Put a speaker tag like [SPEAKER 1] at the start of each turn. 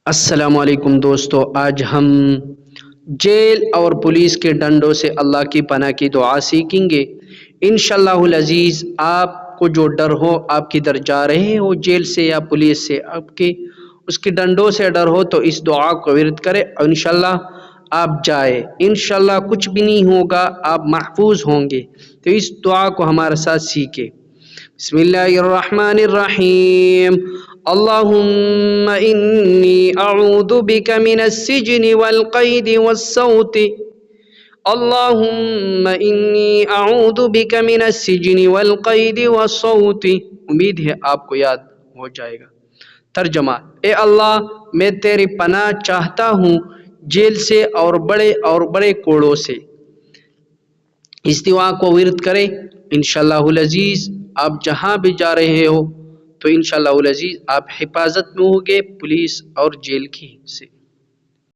[SPEAKER 1] السلام علیکم دوستو، آج ہم جیل اور پولیس کے ڈنڈوں سے اللہ کی پناہ کی دعا سیکھیں گے۔ انشاءاللہ العزیز، آپ کو جو ڈر ہو، آپ کدھر جا رہے ہو، جیل سے یا پولیس سے، آپ کے اس کے ڈنڈوں سے ڈر ہو تو اس دعا کو ورد کرے اور انشاءاللہ آپ جائے۔ انشاءاللہ کچھ بھی نہیں ہوگا، آپ محفوظ ہوں گے۔ تو اس دعا کو ہمارے ساتھ سیکھیں۔ بسم اللہ الرحمن الرحیم۔ اللہم انی اعوذ بک من السجن والقید والصوت۔ اللہم انی اعوذ بک من السجن والقید والصوت۔ امید ہے آپ کو یاد ہو جائے گا۔ ترجمہ: اے اللہ، میں تیری پناہ چاہتا ہوں جیل سے اور بڑے کوڑوں سے۔ اس دعا کو ورد کریں۔ انشاءاللہ العزیز آپ جہاں بھی جا رہے ہو تو انشاءاللہ العزیز آپ حفاظت میں ہوگے پولیس اور جیل کی سے۔